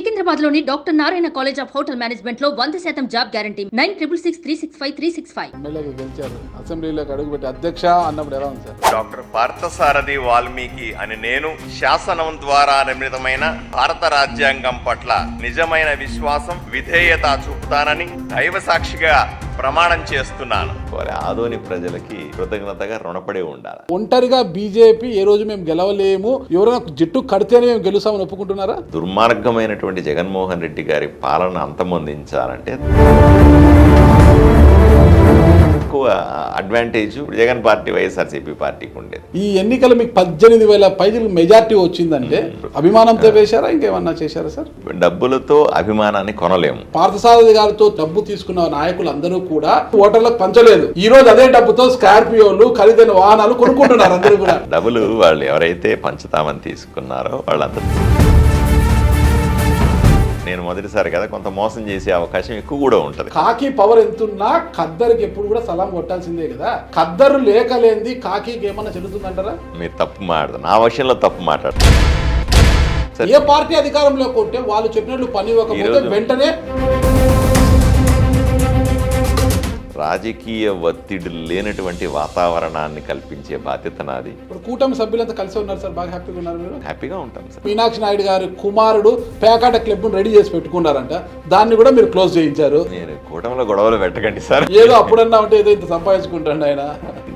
సికింద్రాబాద్లోని doctor Narayana college of hotel management లో 100% job guarantee 966365 ఎమ్మెల్యేగా గెలిచారు, అసెంబ్లీలోకి అడుగుపెట్టి అధ్యక్ష అన్నప్పుడు ఎలా ఉంది సార్? డాక్టర్ పార్థసారథి వాల్మీకి అని నేను శాసనం ద్వారా నిర్మితమైన భారత రాజ్యాంగం పట్ల నిజమైన విశ్వాసం విధేయత చూపుతానని దైవ సాక్షిగా ప్రమాణం చేస్తున్నాను. వారి ఆదోని ప్రజలకి కృతజ్ఞతగా రుణపడి ఉండాలి. ఒంటరిగా బీజేపీ ఏ రోజు మేము గెలవలేము, ఎవరైనా జట్టు కడితేనే మేము గెలుస్తామని ఒప్పుకుంటున్నారా? దుర్మార్గమైనటువంటి జగన్మోహన్ రెడ్డి గారి పాలన అంతమొందించాలంటే ఎక్కువ అడ్వాంటేజ్ జగన్ పార్టీ వైఎస్ఆర్సీపీ పార్టీకి ఉండేది. ఈ ఎన్నికలు మీకు 18,000 పైజలు మెజార్టీ వచ్చిందంటే అభిమానంతో వేశారా, ఇంకేమన్నా చేశారా సార్? డబ్బులతో అభిమానాన్ని కొనలేము. పార్థసారథి గారితో డబ్బు తీసుకున్న నాయకులు అందరూ కూడా ఓటర్లకు పంచలేదు. ఈ రోజు అదే డబ్బుతో స్కార్పియోలు, ఖరీదైన వాహనాలు కొనుక్కుంటున్నారు అందరూ కూడా. డబ్బులు వాళ్ళు ఎవరైతే పంచుతామని తీసుకున్నారో వాళ్ళందరూ నేను మొదటిసారి కదా కొంత మోసం చేసే అవకాశం ఎక్కువ కూడా ఉంటది. కాకి పవర్ ఎంతున్నా ఖద్దరికి ఎప్పుడు కూడా సలాం కొట్టాల్సిందే కదా. ఖద్దరు లేకలేంది కాకికి ఏమన్నా చెల్లుతుందంటారా? మీరు తప్పు మాట్లాడదు, నా విషయంలో తప్పు మాట్లాడతారు. ఏ పార్టీ అధికారంలోకి ఉంటే వాళ్ళు చెప్పినట్లు పని ఇవ్వకపోతే వెంటనే రాజకీయ ఒత్తిడి లేనటువంటి వాతావరణాన్ని కల్పించే బాధ్యత నాది. ఇప్పుడు కూటమి సభ్యులంతా కలిసి ఉన్నారు సార్, బాగా హ్యాపీగా ఉన్నారు మీరు? హ్యాపీగా ఉంటాం సార్. మీనాక్షి నాయుడు గారి కుమారుడు పేకాట క్లబ్ రెడీ చేసి పెట్టుకున్నారంట, దాన్ని కూడా మీరు క్లోజ్ చేయించారు. నేను కూటమిలో గొడవలు పెట్టకండి సార్. ఏదో అప్పుడన్నా ఉంటే ఏదో ఇంత సంపాదించుకుంటాడు ఆయన.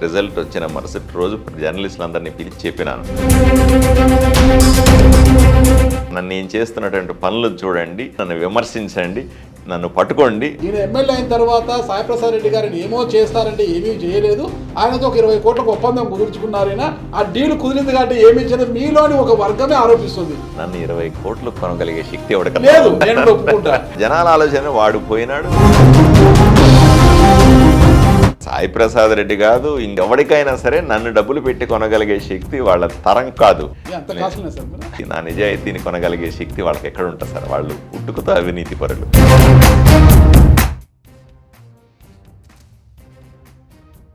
రిజల్ట్ వచ్చిన మరుసటి రోజు జర్నలిస్టులందరినీ పిలిచి చెప్పినాను, నన్ను నేను చేస్తున్నటువంటి పనులు చూడండి, నన్ను విమర్శించండి, నన్ను పట్టుకోండి. ఈయన ఎమ్మెల్యే అయిన తర్వాత సాయిప్రసాద్ రెడ్డి గారిని ఏమో చేస్తారంటే ఏమీ చేయలేదు, ఆయనతో ఒక 20 కోట్లకు ఒప్పందం కుదుర్చుకున్నారైనా ఆ డీల్ కుదిరింది కాబట్టి ఏమీ చేయలేదు మీలోని ఒక వర్గమే ఆరోపిస్తుంది. నన్ను 20 కోట్లు కొనగలిగే శక్తి ఎవరికి లేదు, నేను ఒప్పుకుంటా. జనాల ఆలోచన వాడు పోయినాడు. సాయి ప్రసాద్ రెడ్డి కాదు, ఇంకెవరికైనా సరే నన్ను డబ్బులు పెట్టి కొనగలిగే శక్తి వాళ్ళ తరం కాదు. నా నిజాయితీని కొనగలిగే శక్తి వాళ్ళకి ఎక్కడ ఉంటుంది సార్? వాళ్ళు పుట్టుకతో అవినీతి పరులు.